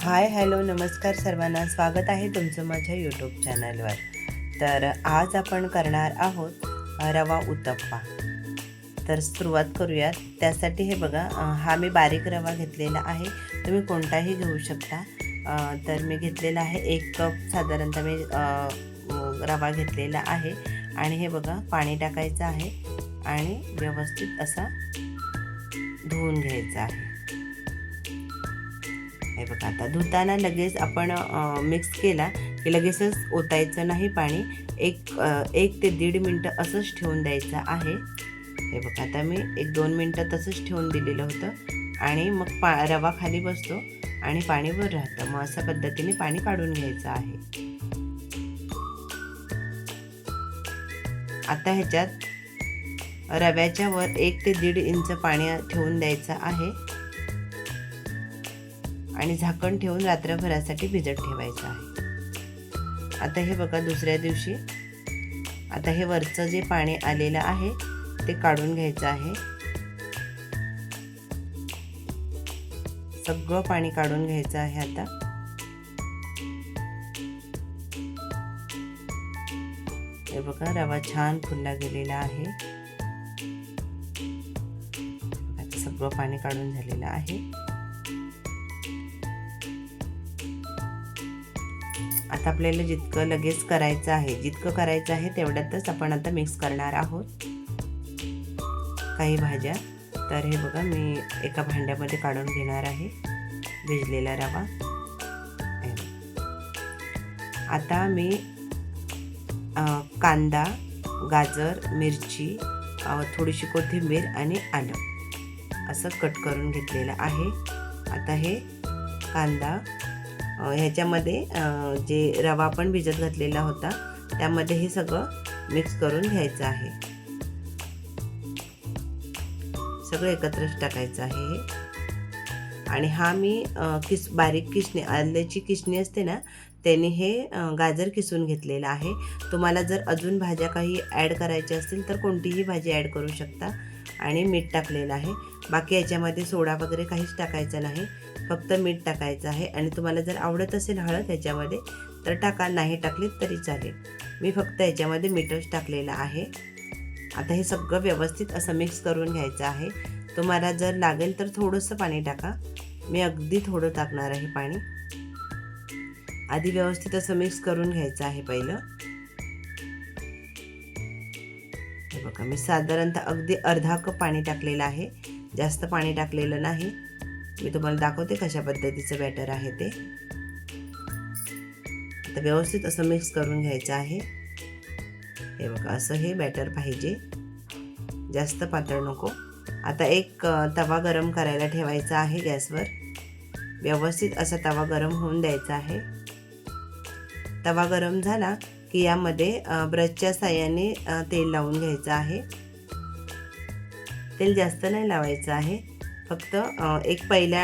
Hi hello नमस्कार सर्वांना, स्वागत आहे तुमचं माझ्या यूट्यूब चॅनलवर. तर आज आपण करणार आहोत रवा उत्तप्पा. तर सुरुवात करूयात. त्यासाठी हे बघा, हा मी बारीक रवा घेतलेला आहे, तुम्ही कोणताही घेऊ शकता. तर मी घेतलेला आहे 1 कप साधारणतः मी रवा घेतलेला आहे. आणि हे बघा, पाणी टाकायचं आहे आणि व्यवस्थित असा धुवून घ्यायचा आहे. हे बघा, आता धुताना लगेच आपण मिक्स केला की लगेचच ओतायचं नाही पाणी. एक ते 1.5 मिनटं असंच ठेवून द्यायचं आहे. हे बघा, आता मी 1-2 मिनटं तसंच ठेवून दिलेलं होतं आणि मग रवा खाली बसतो आणि पाणी वर राहतं. मग अशा पद्धतीने पाणी काढून घ्यायचं आहे. आता ह्याच्यात रव्याच्या वर 1 ते 1.5 इंच पाणी ठेवून द्यायचं आहे आणि झाकण ठेवून रात्रभरासाठी भिजत ठेवायचं आहे. आता हे बघा, दुसऱ्या दिवशी आता हे वरचं जे पाणी आलेलं आहे ते काढून घ्यायचं आहे. सगळं पाणी काढून घ्यायचं आहे. आता हे बघा, रवा छान फुलला गेलेला आहे. आता सगळं पाणी काढून झालेलं आहे. आता आपल्याला जितकं लगेच करायचं आहे तेवढ्यातच आपण आता मिक्स करणार आहोत काही भाज्या. तर हे बघा, मी एका भांड्यामध्ये काढून घेणार आहे भिजलेला रवा. आता मी कांदा, गाजर, मिरची, थोडीशी कोथिंबीर आणि आलं असं कट करून घेतलेलं आहे. आता हे कांदा ह्याच्यामध्ये जे रवा आपण भिजत घातलेला होता त्यामध्ये हे सगळं मिक्स करून घ्यायचं आहे. सगळं एकत्रच टाकायचं आहे हे. आणि हा मी बारीक किसणी, आल्याची किसणी असते ना, त्याने हे गाजर किसून घेतलेलं आहे. तुम्हाला जर अजून भाज्या काही ॲड करायच्या असतील तर कोणतीही भाजी ॲड करू शकता. आणि मीठ टाकलेलं आहे. बाकी याच्यामध्ये सोडा वगैरे काहीच टाकायचं नाही, फक्त मीठ टाकायचं आहे. आणि तुम्हाला जर आवडत असेल हळद ह्याच्यामध्ये तर टाका, नाही टाकली तरी चालेल. मी फक्त याच्यामध्ये मीठच टाकलेलं आहे. आता हे सगळं व्यवस्थित असं मिक्स करून घ्यायचं आहे. तुम्हाला जर लागेल तर थोडंसं पाणी टाका, मी अगदी थोडं टाकणार आहे पाणी. आधी व्यवस्थित असं मिक्स करून घ्यायचं आहे पहिलं. हे बघा, मी साधारणतः अगदी अर्धा कप पाणी टाकलेलं आहे, जास्त पाणी टाकलेलं नाही. मी तुम्हाला दाखवते कशा पद्धतीचं बॅटर आहे ते. आता व्यवस्थित असं मिक्स करून घ्यायचं आहे. हे बघा, असं हे बॅटर पाहिजे, जास्त पातळ नको. आता एक तवा गरम करायला ठेवायचा आहे गॅसवर. व्यवस्थित असा तवा गरम होऊन द्यायचा आहे. तवा गरम झाला की यामध्ये ब्रशच्या साहाय्याने तेल लावून घ्यायचं आहे. तेल जास्त नाही लावायचं आहे, फक्त एक पहिल्या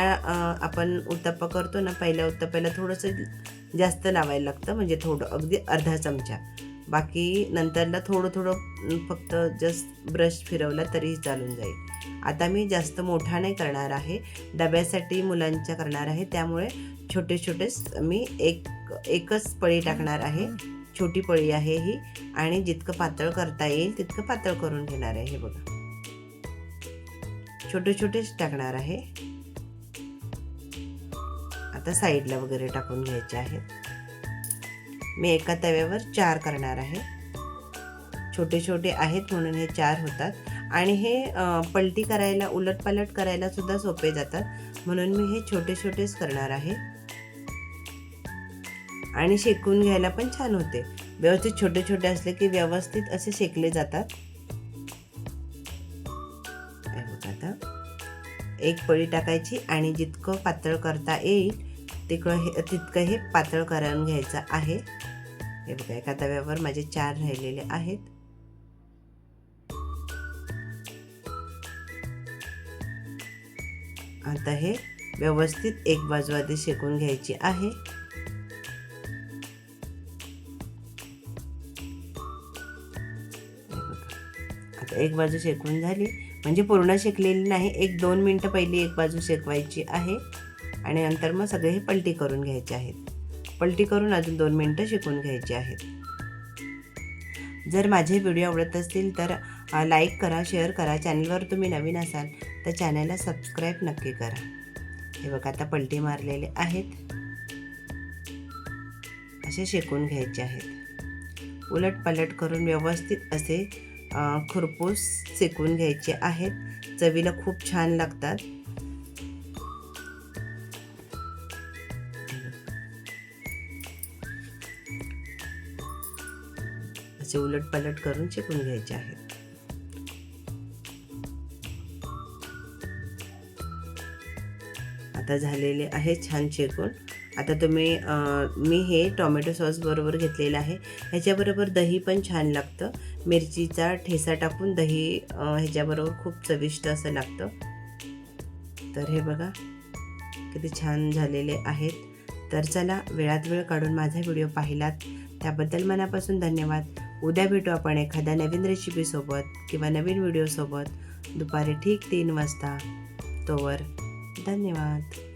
आपण उत्तप्पा करतो ना, पहिल्या उत्तप्प्याला थोडंसं जास्त लावायला लागतं, म्हणजे थोडं अगदी अर्धा चमचा. बाकी नंतरला थोडं फक्त जस्ट ब्रश फिरवला तरीही चालून जाईल. आता मी जास्त मोठा नाही करणार आहे, डब्यासाठी मुलांच्या करणार आहे, त्यामुळे छोटे मी एकच पळी टाकणार आहे. छोटी पळी आहे ही, आणि जितकं पातळ करता येईल तितकं पातळ करून घेणार आहे. हे बघा, छोटेच टाकणार आहे. आता साईडला वगैरे टाकून घ्यायचे आहेत. मी एका तव्यावर 4 करणार आहे. छोटे आहेत म्हणून हे 4 होतात. आणि हे पलटी करायला, उलटपालट करायला सुद्धा सोपे जातात, म्हणून मी हे छोटेच करणार आहे. आणि शेकून घ्यायला पण छान होते. व्यवस्थित छोटे असले की व्यवस्थित असे शेकले जातात. आता एक पळी टाकायची आणि जितकं पातळ करता येईल तितकं हे पातळ करून घ्यायचं आहे. हे बघा, एका तव्यावर माझे 4 राहिलेले आहेत. आता हे व्यवस्थित एक बाजू आधी शेकून घ्यायची आहे. आता एक बाजू शेकून झाली, म्हणजे पूर्ण शेकलेली नाही, 1-2 मिनटं पहिली एक बाजू शेकवायची आहे. आणि नंतर मग सगळे हे पलटी करून घ्यायचे आहेत. पलटी करून अजून 2 मिनटं शेकून घ्यायचे आहेत. जर माझे व्हिडिओ आवडत असतील तर लाईक करा, शेअर करा. चॅनलवर तुम्ही नवीन असाल तर चॅनलला सबस्क्राईब नक्की करा. हे बघा आता पलटी मारलेले आहेत, असे शेकून घ्यायचे आहेत. उलट पलट करून व्यवस्थित असे खरपूस शेकून घ्यायचे आहेत. चवीला खूप छान लागतात. असे उलट पलट करून शेकून घ्यायचे आहेत. आता झालेले आहे छान शेकून. आता तुम्ही मी हे टोमॅटो सॉस बरोबर घेतलेलं आहे. ह्याच्याबरोबर दही पण छान लागतं. मिरचीचा ठेचा टाकून दही ह्याच्याबरोबर खूप चविष्ट असं लागतं. तर हे बघा किती छान झालेले आहेत. तर चला, वेळात वेळ काढून माझा व्हिडिओ पाहिलात त्याबद्दल मनापासून धन्यवाद. उद्या भेटू आपण एखाद्या नवीन रेसिपीसोबत किंवा नवीन व्हिडिओसोबत दुपारी ठीक 3 वाजता. तोवर धन्यवाद.